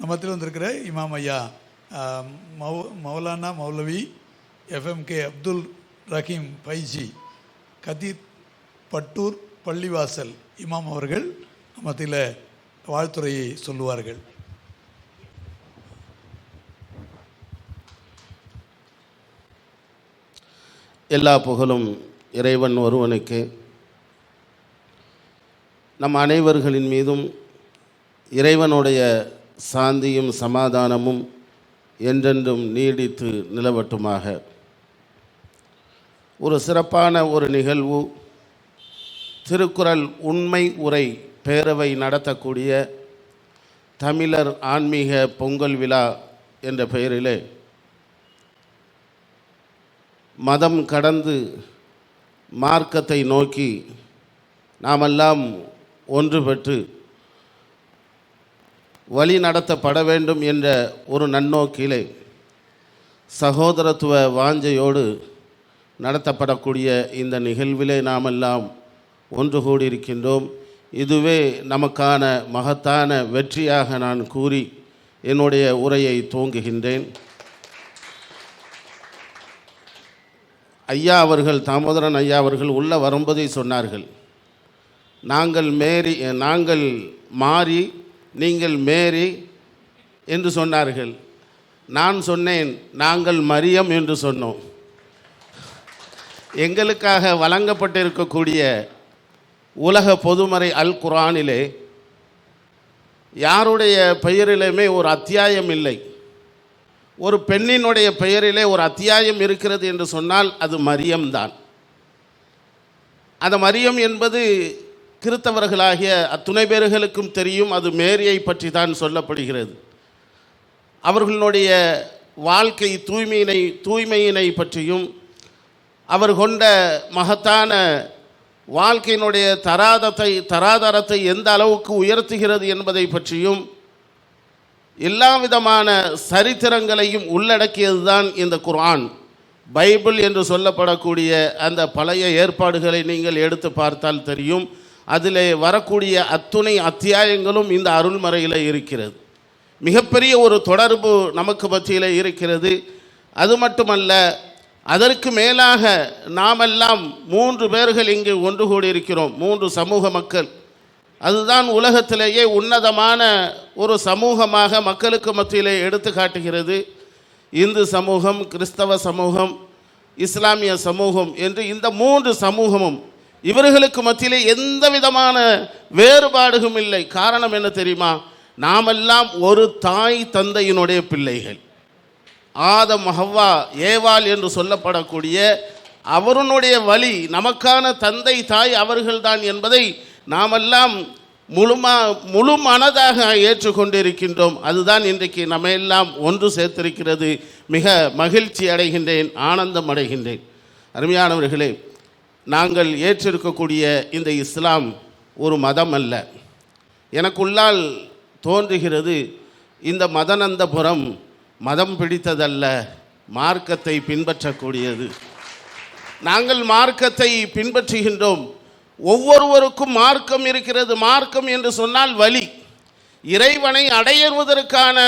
நம்மத்தில் வந்திருக்கிற இமாம் ஐயா மௌலானா மௌலவி FMK அப்துல் ரஹீம் பைஜி கதீர் பட்டூர் பள்ளிவாசல் இமாம் அவர்கள் நம்மத்தில் வாழ்த்துறையை சொல்லுவார்கள். எல்லா புகழும் இறைவன் ஒருவனுக்கு. நம் அனைவர்களின் மீதும் இறைவனுடைய சாந்தியும் சமாதானமும் என்றென்றும் நீடித்து நிலவட்டுமாக. ஒரு சிறப்பான ஒரு நிகழ்வு, திருக்குறள் உண்மை உரை பேரவை நடத்தக்கூடிய தமிழர் ஆன்மீக பொங்கல் விழா என்ற பெயரிலே மதம் கடந்து மார்க்கத்தை நோக்கி நாமெல்லாம் ஒன்று பெற்று வழி நடத்தப்பட வேண்டும் என்ற ஒரு நன்னோக்கிலே சகோதரத்துவ வாஞ்சையோடு நடத்தப்படக்கூடிய இந்த நிகழ்விலே நாமெல்லாம் ஒன்று கூடியிருக்கின்றோம். இதுவே நமக்கான மகத்தான வெற்றியாக நான் கூறி என்னுடைய உரையை துவங்குகின்றேன். ஐயா அவர்கள், தாமோதரன் ஐயா அவர்கள் உள்ள வரும்போதே சொன்னார்கள், நாங்கள் மாறி நீங்கள் மேரி என்று சொன்னார்கள். நான் சொன்னேன், நாங்கள் மரியம் என்று சொன்னோம். எங்களுக்காக வழங்கப்பட்டிருக்கக்கூடிய உலக பொதுமறை அல் குர்ஆனிலே யாருடைய பெயரிலுமே ஒரு அத்தியாயம் இல்லை. ஒரு பெண்ணினுடைய பெயரிலே ஒரு அத்தியாயம் இருக்கிறது என்று சொன்னால் அது மரியம் தான். அந்த மரியம் என்பது கிறித்தவர்களாகிய அத்துணை பேர்களுக்கும் தெரியும், அது மேரியை பற்றி தான் சொல்லப்படுகிறது. அவர்களுடைய வாழ்க்கை தூய்மையினை பற்றியும் அவர் கொண்ட மகத்தான வாழ்க்கையினுடைய தராதரத்தை எந்த அளவுக்கு உயர்த்துகிறது என்பதை பற்றியும் எல்லா விதமான சரித்திரங்களையும் உள்ளடக்கியது தான் இந்த குர்ஆன். பைபிள் என்று சொல்லப்படக்கூடிய அந்த பழைய ஏற்பாடுகளை நீங்கள் எடுத்து பார்த்தால் தெரியும், அதிலே வரக்கூடிய அத்துணை அத்தியாயங்களும் இந்த அருள்மறையில் இருக்கிறது. மிகப்பெரிய ஒரு தொடர்பு நமக்கு மத்தியில் இருக்கிறது. அது மட்டுமல்ல, அதற்கு மேலாக நாமெல்லாம் 3 பேர்கள் இங்கு ஒன்று கூடியிருக்கிறோம், 3 சமூக மக்கள். அதுதான் உலகத்திலேயே உன்னதமான ஒரு சமூகமாக மக்களுக்கு மத்தியிலே எடுத்து காட்டுகிறது. இந்து சமூகம், கிறிஸ்தவ சமூகம், இஸ்லாமிய சமூகம் என்று இந்த 3 சமூகமும் இவர்களுக்கு மத்தியிலே எந்த விதமான வேறுபாடுகளும் இல்லை. காரணம் என்ன தெரியுமா? நாமெல்லாம் ஒரு தாய் தந்தையினுடைய பிள்ளைகள். ஆதம், ஹவ்வா, ஏவாள் என்று சொல்லப்படக்கூடிய அவருடைய வழி, நமக்கான தந்தை தாய் அவர்கள்தான் என்பதை நாமெல்லாம் முழு மனதாக ஏற்றுக்கொண்டிருக்கின்றோம். அதுதான் இன்றைக்கு நம்ம எல்லாம் ஒன்று சேர்த்திருக்கிறது. மிக மகிழ்ச்சி அடைகின்றேன், ஆனந்தம் அடைகின்றேன். அருமையானவர்களே, நாங்கள் ஏற்றிருக்கக்கூடிய இந்த இஸ்லாம் ஒரு மதம் அல்ல. எனக்குள்ளால் தோன்றுகிறது, இந்த மதனந்தபுரம் மதம் பிடித்ததல்ல, மார்க்கத்தை பின்பற்றக்கூடியது. நாங்கள் மார்க்கத்தை பின்பற்றுகின்றோம். ஒவ்வொருவருக்கும் மார்க்கம் இருக்கிறது. மார்க்கம் என்று சொன்னால் வழி, இறைவனை அடையுவதற்கான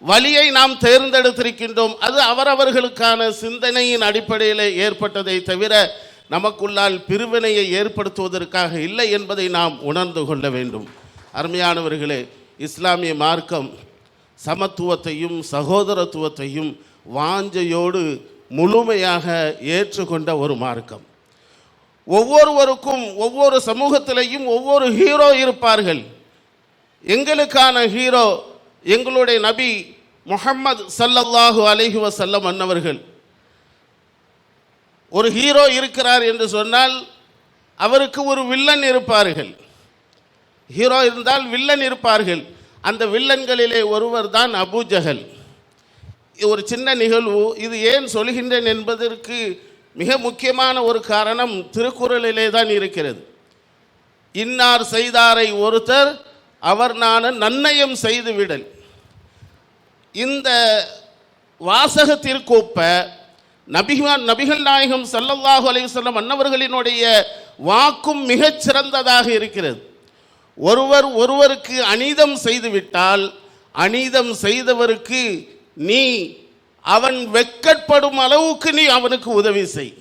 வழியை நாம் தேர்ந்தெடுத்திருக்கின்றோம். அது அவரவர்களுக்கான சிந்தனையின் அடிப்படையில் ஏற்பட்டதை தவிர நமக்குள்ளால் பிரிவினையை ஏற்படுத்துவதற்காக இல்லை என்பதை நாம் உணர்ந்து கொள்ள வேண்டும். அருமையானவர்களே, இஸ்லாமிய மார்க்கம் சமத்துவத்தையும் சகோதரத்துவத்தையும் வாஞ்சையோடு முழுமையாக ஏற்றுக்கொண்ட ஒரு மார்க்கம். ஒவ்வொருவருக்கும் ஒவ்வொரு சமூகத்திலையும் ஒவ்வொரு ஹீரோ இருப்பார்கள். எங்களுக்கான ஹீரோ எங்களுடைய நபி முஹம்மது ஸல்லல்லாஹு அலைஹி வஸல்லம் அன்னவர்கள். ஒரு ஹீரோ இருக்கிறார் என்று சொன்னால் அவருக்கு ஒரு வில்லன் இருப்பார்கள். ஹீரோ இருந்தால் வில்லன் இருப்பார்கள். அந்த வில்லன்களிலே ஒருவர் தான் அபூ ஜஹல். ஒரு சின்ன நிகழ்வு, இது ஏன் சொல்கின்றேன் என்பதற்கு மிக முக்கியமான ஒரு காரணம் திருக்குறளிலே தான் இருக்கிறது. இன்னார் செய்தாரை ஒருத்தர் அவர் நன்னயம் செய்து விடல். இந்த வாசகத்திற்கொப்ப நபிகள் நாயகம் ஸல்லல்லாஹு அலைஹி வஸல்லம் அன்னவர்களினுடைய வாக்கும் மிகச் சிறந்ததாக இருக்கிறது. ஒருவருக்கு அநீதம் செய்துவிட்டால் அநீதம் செய்தவருக்கு நீ அவன் வெட்கப்படும் அளவுக்கு நீ அவனுக்கு உதவி செய்.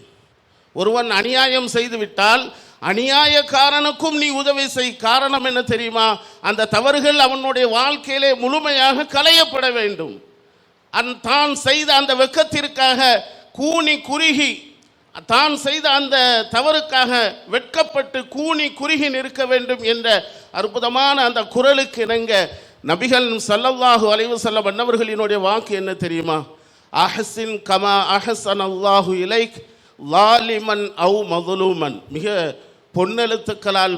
ஒருவன் அநியாயம் செய்துவிட்டால் அநியாயக்காரனுக்கும் நீ உதவி செய். காரணம் என்ன தெரியுமா? அந்த தவறுகள் அவனுடைய வாழ்க்கையிலே முழுமையாக களையப்பட வேண்டும். தான் செய்த அந்த வெட்கத்திற்காக கூனி குறுகி, தான் செய்த அந்த தவறுக்காக வெட்கப்பட்டு கூனி குறுகி நிற்க வேண்டும் என்ற அற்புதமான அந்த குரலுக்கு இணங்க நபிகள் ஸல்லல்லாஹு அலைஹி வஸல்லம் அன்னவர்களினுடைய வாக்கு என்ன தெரியுமா? அஹ்சின் கமா அஹ்ஸன அல்லாஹு இலைக் லாலிமன் அவு மதுலூமன். மிக பொன்னெழுத்துக்களால்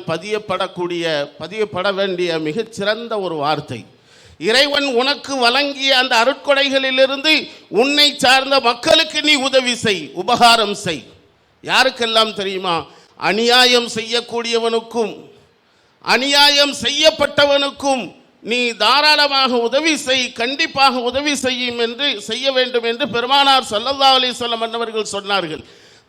பதியப்பட வேண்டிய மிகச்சிறந்த ஒரு வார்த்தை. இறைவன் உனக்கு வழங்கிய அந்த அருட்கொடைகளிலிருந்து உன்னை சார்ந்த மக்களுக்கு நீ உதவி செய், உபகாரம் செய். யாருக்கெல்லாம் தெரியுமா? அநியாயம் செய்யக்கூடியவனுக்கும் அநியாயம் செய்யப்பட்டவனுக்கும் நீ தாராளமாக உதவி செய், கண்டிப்பாக உதவி செய்ய வேண்டும் என்று பெருமானார் ஸல்லல்லாஹு அலைஹி வஸல்லம் அன்னவர்கள் சொன்னார்கள்.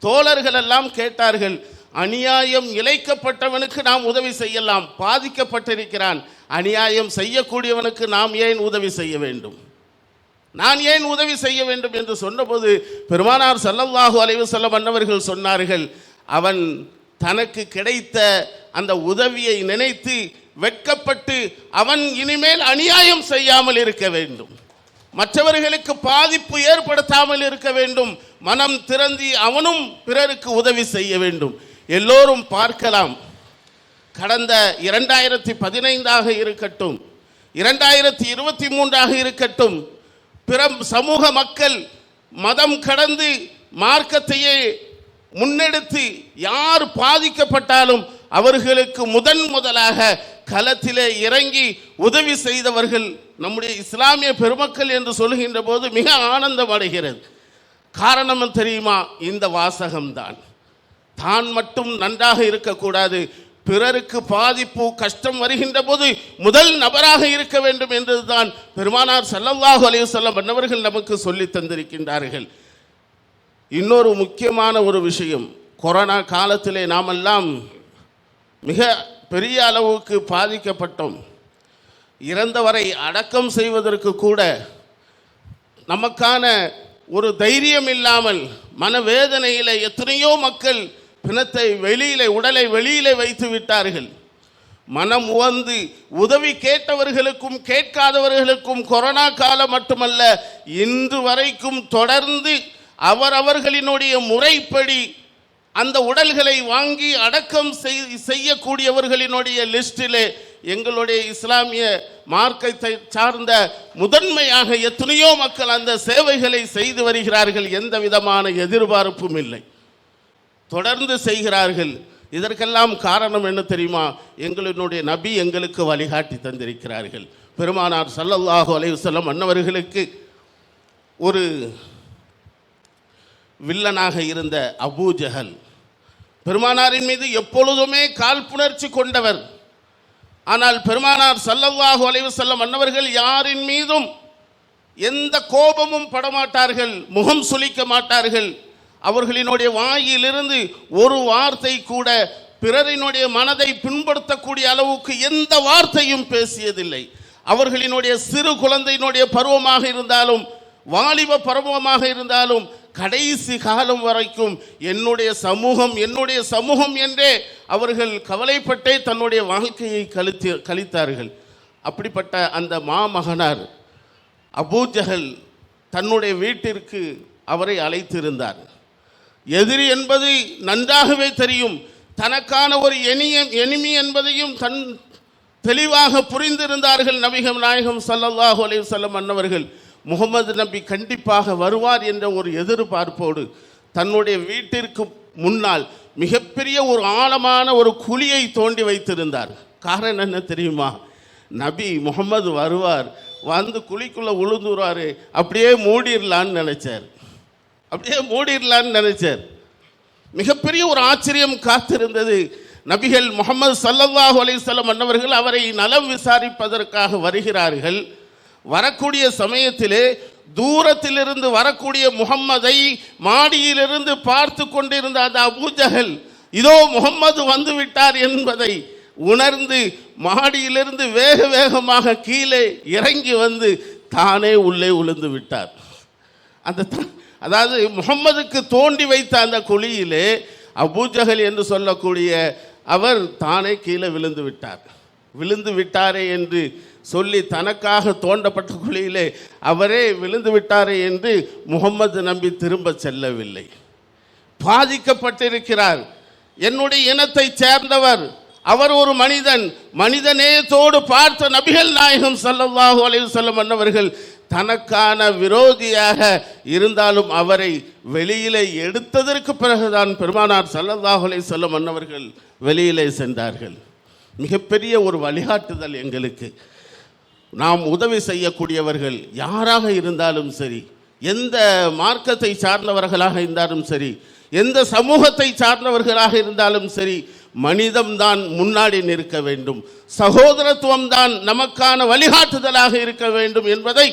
தோழர்கள் எல்லாம் கேட்டார்கள், அநியாயம் இழைக்கப்பட்டவனுக்கு நாம் உதவி செய்யலாம், பாதிக்கப்பட்டிருக்கிறான், அநியாயம் செய்யக்கூடியவனுக்கு நாம் ஏன் உதவி செய்ய வேண்டும், நான் ஏன் உதவி செய்ய வேண்டும் என்று சொன்னபோது பெருமானார் ஸல்லல்லாஹு அலைஹி வஸல்லம் அன்னவர்கள் சொன்னார்கள், அவன் தனக்கு கிடைத்த அந்த உதவியை நினைத்து வெட்கப்பட்டு அவன் இனிமேல் அநியாயம் செய்யாமல் இருக்க வேண்டும், மற்றவர்களுக்கு பாதிப்பு ஏற்படுத்தாமல் இருக்க வேண்டும், மனம் திறந்து அவனும் பிறருக்கு உதவி செய்ய வேண்டும். எல்லோரும் பார்க்கலாம், கடந்த 2015 இருக்கட்டும், 2023 இருக்கட்டும், பிற சமூக மக்கள் மதம் கடந்து மார்க்கத்தையே முன்னெடுத்து யார் பாதிக்கப்பட்டாலும் அவர்களுக்கு முதலாக களத்திலே இறங்கி உதவி செய்தவர்கள் நம்முடைய இஸ்லாமிய பெருமக்கள் என்று சொல்கின்ற போது மிக ஆனந்தம் அடைகிறது. காரணம் தெரியுமா? இந்த வாசகம்தான். தான் மட்டும் நன்றாக இருக்கக்கூடாது, பிறருக்கு பாதிப்பு கஷ்டம் வருகின்ற போது முதல் நபராக இருக்க வேண்டும் என்றுதான் பெருமானார் ஸல்லல்லாஹு அலைஹி வஸல்லம் அன்னவர்கள் நமக்கு சொல்லி தந்திருக்கின்றார்கள். இன்னொரு முக்கியமான ஒரு விஷயம், கொரோனா காலத்திலே நாமெல்லாம் மிக பெரிய அளவுக்கு பாதிக்கப்பட்டோம். இறந்தவரை அடக்கம் செய்வதற்கு கூட நமக்கான ஒரு தைரியம் இல்லாமல் மனவேதனையில் எத்தனையோ மக்கள் பிணத்தை உடலை வெளியிலே வைத்து விட்டார்கள். மனம் உவந்து உதவி கேட்டவர்களுக்கும் கேட்காதவர்களுக்கும் கொரோனா காலம் மட்டுமல்ல, இன்று வரைக்கும் தொடர்ந்து அவரவர்களினுடைய முறைப்படி அந்த உடல்களை வாங்கி அடக்கம் செய்யக்கூடியவர்களினுடைய லிஸ்டிலே எங்களுடைய இஸ்லாமிய மார்க்கத்தை சார்ந்த முதன்மையாக எத்தனையோ மக்கள் அந்த சேவைகளை செய்து வருகிறார்கள். எந்த விதமான எதிர்பார்ப்பும் இல்லை, தொடர்ந்து செய்கிறார்கள். இதற்கெல்லாம் காரணம் என்ன தெரியுமா? எங்களுடைய நபி எங்களுக்கு வழிகாட்டி தந்திருக்கிறார்கள். பெருமானார் ஸல்லல்லாஹு அலைஹி வஸல்லம் அன்னவர்களுக்கு ஒரு வில்லனாக இருந்த அபூஜஹல் பெருமானாரின் மீது எப்பொழுதுமே காழ்ப்புணர்ச்சி கொண்டவர். ஆனால் பெருமானார் ஸல்லல்லாஹு அலைஹி வஸல்லம் அன்னவர்கள் யாரின் மீதும் எந்த கோபமும் படமாட்டார்கள், முகம் சுளிக்க மாட்டார்கள். அவர்களினுடைய வாயிலிருந்து ஒரு வார்த்தை கூட பிறரினுடைய மனதை புண்படுத்தக்கூடிய அளவுக்கு எந்த வார்த்தையும் பேசியதில்லை. அவர்களினுடைய சிறு குழந்தையினுடைய பருவமாக இருந்தாலும் வாலிப பருவமாக இருந்தாலும் கடைசி காலம் வரைக்கும் என்னுடைய சமூகம் என்றே அவர்கள் கவலைப்பட்டே தன்னுடைய வாழ்க்கையை கழித்தார்கள். அப்படிப்பட்ட அந்த மாமகனார் அபூஜஹல் தன்னுடைய வீட்டிற்கு அவரை அழைத்திருந்தார். எதிரி என்பது நன்றாகவே தெரியும், தனக்கான ஒரு எனிமி என்பதையும் தெளிவாக புரிந்திருந்தார்கள் நபிகள் நாயகம் ஸல்லல்லாஹு அலைஹி வஸல்லம் அன்னவர்கள். முகமது நபி கண்டிப்பாக வருவார் என்ற ஒரு எதிர்பார்ப்போடு தன்னுடைய வீட்டிற்கு முன்னால் மிகப்பெரிய ஒரு ஆழமான ஒரு குழியை தோண்டி வைத்திருந்தார். காரணம் என்ன தெரியுமா? நபி முகமது வருவார், வந்து குழிக்குள்ளே உளுந்துருவார், அப்படியே மூடிடலான்னு நினைச்சார். மிகப்பெரிய ஒரு ஆச்சரியம் காத்திருந்தது. நபிகள் முகமது ஸல்லல்லாஹு அலைஹி வஸல்லம் அன்னவர்கள் அவரை நலம் விசாரிப்பதற்காக வருகிறார்கள். வரக்கூடிய சமயத்திலே தூரத்திலிருந்து வரக்கூடிய முகம்மதை மாடியிலிருந்து பார்த்து கொண்டிருந்த அந்த அபூஜஹல் இதோ முகம்மது வந்து விட்டார் என்பதை உணர்ந்து மாடியிலிருந்து வேக வேகமாக கீழே இறங்கி வந்து தானே உள்ளே விழுந்து விட்டார். அதாவது முகம்மதுக்கு தோண்டி வைத்த அந்த குழியிலே அபூஜஹல் என்று சொல்லக்கூடிய அவர் தானே கீழே விழுந்து விட்டார். விழுந்து விட்டாரே என்று சொல்லி தனக்காக தோண்டப்பட்ட குழியிலே அவரே விழுந்து விட்டாரே என்று முகம்மது நம்பி திரும்ப செல்லவில்லை. பாதிக்கப்பட்டிருக்கிறார். என்னுடைய இனத்தை சேர்ந்தவர், அவர் ஒரு மனிதன், மனிதநேயத்தோடு பார்த்த நபிகள் நாயகம் ஸல்லல்லாஹு அலைஹி வஸல்லம் அன்னவர்கள் தனக்கான விரோதியாக இருந்தாலும் அவரை வெளியிலே எடுத்ததற்கு பிறகுதான் பெருமானார் ஸல்லல்லாஹு அலைஹி வஸல்லம் அன்னவர்கள் வெளியிலே சென்றார்கள். மிகப்பெரிய ஒரு வழிகாட்டுதல் எங்களுக்கு. நாம் உதவி செய்யக்கூடியவர்கள் யாராக இருந்தாலும் சரி, எந்த மார்க்கத்தை சார்ந்தவர்களாக இருந்தாலும் சரி, எந்த சமூகத்தை சார்ந்தவர்களாக இருந்தாலும் சரி, மனிதம்தான் முன்னாடி நிற்க வேண்டும், சகோதரத்துவம் தான் நமக்கான வழிகாட்டுதலாக இருக்க வேண்டும் என்பதை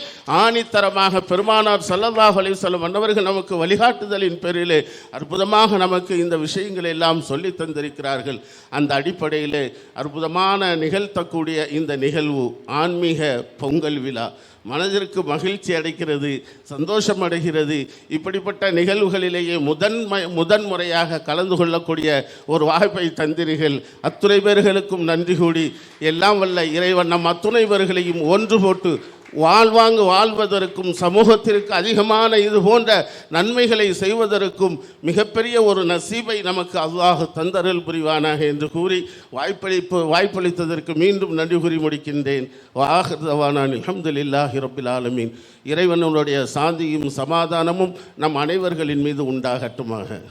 ஆணித்தரமாக பெருமானார் ஸல்லல்லாஹு அலைஹி வஸல்லம் அன்னவர்கள் நமக்கு வழிகாட்டுதலின் பேரிலே அற்புதமாக நமக்கு இந்த விஷயங்களை எல்லாம் சொல்லி தந்திருக்கிறார்கள். அந்த அடிப்படையிலே அற்புதமான நிகழ்த்தக்கூடிய இந்த நிகழ்வு ஆன்மீக பொங்கல் விழா மனதிற்கு மகிழ்ச்சி அடைக்கிறது, சந்தோஷம் அடைகிறது. இப்படிப்பட்ட நிகழ்வுகளிலேயே முதன்முறையாக கலந்து கொள்ளக்கூடிய ஒரு வாய்ப்பை தந்தீர்கள். அத்துணை பேர்களுக்கும் நன்றி கூடி எல்லாம் வல்ல இறைவன் நம் அத்துணை பேர்களையும் ஒன்று போட்டு வாழ்வதற்கும் சமூகத்திற்கு அதிகமான இது போன்ற நன்மைகளை செய்வதற்கும் மிகப்பெரிய ஒரு நசீபை நமக்கு அல்லாஹ் தந்தருள் புரிவானாக என்று கூறி வாய்ப்பளித்ததற்கு மீண்டும் நன்றி கூறி முடிக்கின்றேன். வாஹிர் தவானான் அல்ஹம்துலில்லாஹி ரப்பில் ஆலமீன். இறைவனுடைய சாந்தியும் சமாதானமும் நம் அனைவர்களின் மீது உண்டாகட்டுமாக.